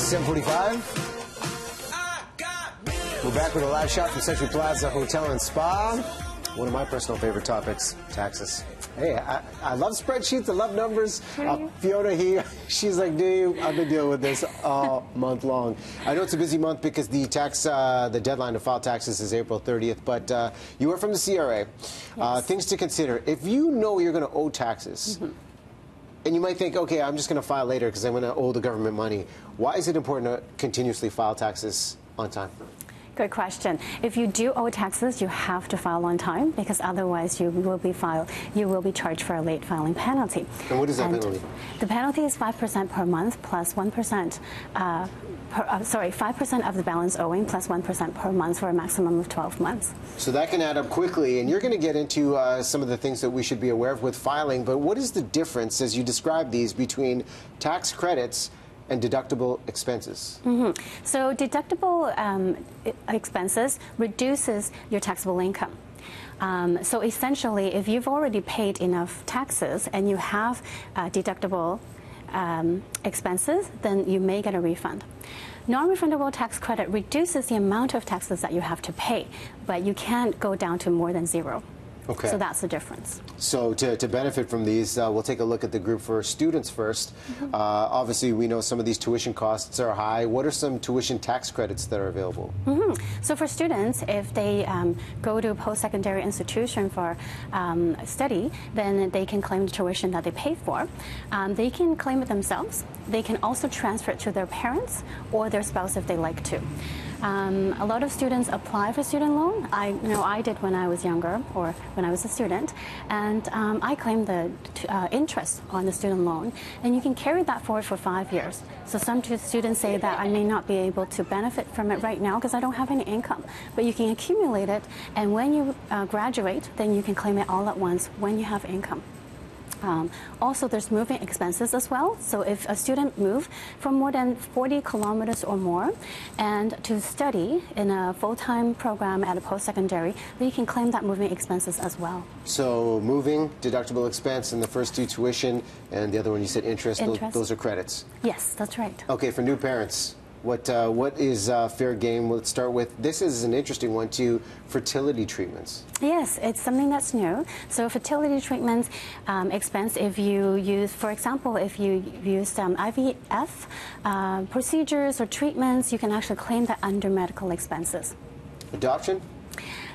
7:45. We're back with a live shot from Century Plaza Hotel and Spa. One of my personal favorite topics, taxes. Hey, I love spreadsheets. I love numbers. Fiona here, she's like, Dave, I've been dealing with this all month long. I know it's a busy month because the deadline to file taxes is April 30th, but you are from the CRA. Yes. Things to consider. If you know you're going to owe taxes, and you might think, okay, I'm just going to file later because I'm going to owe the government money. Why is it important to continuously file taxes on time? Good question. If you do owe taxes, you have to file on time because otherwise you will be charged for a late filing penalty. And what is that penalty? The penalty is 5% per month plus 1%. 5% of the balance owing plus 1% per month for a maximum of 12 months. So that can add up quickly, and you're going to get into some of the things that we should be aware of with filing, but what is the difference, as you describe these, between tax credits and deductible expenses? So deductible expenses reduces your taxable income. So essentially, if you've already paid enough taxes and you have deductible expenses, then you may get a refund. Non-refundable tax credit reduces the amount of taxes that you have to pay, but you can't go down to more than zero. Okay. So that's the difference. So to benefit from these, we'll take a look at the group for students first. Obviously, we know some of these tuition costs are high. What are some tuition tax credits that are available? So for students, if they go to a post-secondary institution for study, then they can claim the tuition that they pay for. They can claim it themselves. They can also transfer it to their parents or their spouse if they like to. A lot of students apply for student loan. I did when I was younger or when I was a student, and I claimed the interest on the student loan, and you can carry that forward for 5 years. So some students say that I may not be able to benefit from it right now because I don't have any income, but you can accumulate it, and when you graduate, then you can claim it all at once when you have income. Also, there's moving expenses as well. So if a student moves from more than 40 kilometers or more and to study in a full-time program at a post-secondary, then you can claim that moving expenses as well. So moving, deductible expense, and the first two tuition, and the other one you said interest. Those are credits. Yes, that's right. Okay, for new parents, what is fair game? Let's start with, this is an interesting one too, fertility treatments. Yes, it's something that's new. So fertility treatments expense, if you use, for example, if you use IVF procedures or treatments, you can actually claim that under medical expenses. Adoption?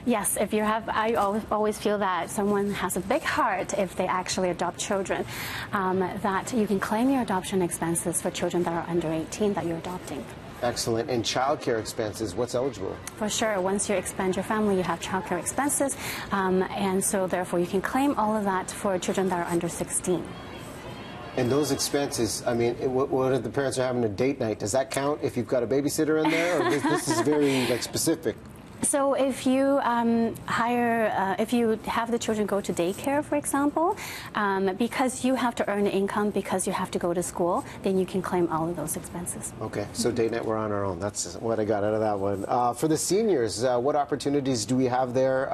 Yes, if you have, I always feel that someone has a big heart if they actually adopt children, that you can claim your adoption expenses for children that are under 18 that you're adopting. Excellent. And childcare expenses, what's eligible? For sure. Once you expand your family, you have childcare expenses, and so therefore you can claim all of that for children that are under 16. And those expenses, I mean, what if the parents are having a date night? Does that count if you've got a babysitter in there? Or this is very specific? So if you if you have the children go to daycare, for example, because you have to earn income because you have to go to school, then you can claim all of those expenses. Okay, so date night, we're on our own. That's what I got out of that one. For the seniors, what opportunities do we have there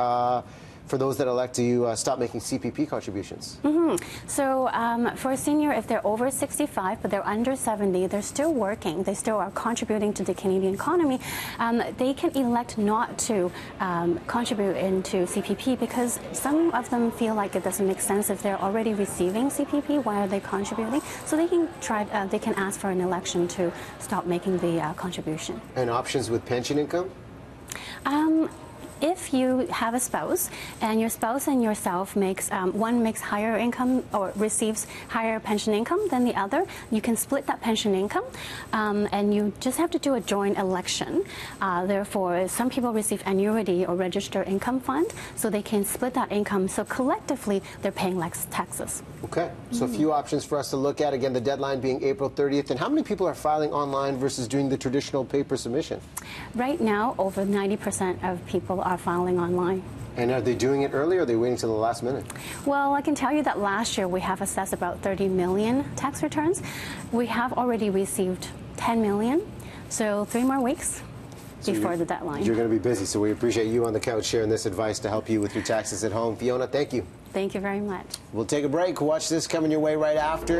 for those that elect to stop making CPP contributions? So for a senior, if they're over 65 but they're under 70, they're still working, they still are contributing to the Canadian economy, they can elect not to contribute into CPP because some of them feel like it doesn't make sense if they're already receiving CPP, why are they contributing? So they can they can ask for an election to stop making the contribution. And options with pension income? If you have a spouse and your spouse and yourself makes, one makes higher income or receives higher pension income than the other, you can split that pension income and you just have to do a joint election. Therefore, some people receive annuity or registered income fund, so they can split that income. So collectively, they're paying less taxes. Okay, so a few options for us to look at. Again, the deadline being April 30th. And how many people are filing online versus doing the traditional paper submission? Right now, over 90% of people are filing online. And are they doing it early or are they waiting till the last minute? Well, I can tell you that last year we have assessed about 30 million tax returns. We have already received 10 million, so 3 more weeks before the deadline. You're going to be busy, so we appreciate you on the couch sharing this advice to help you with your taxes at home. Fiona, thank you. Thank you very much. We'll take a break. Watch this coming your way right after.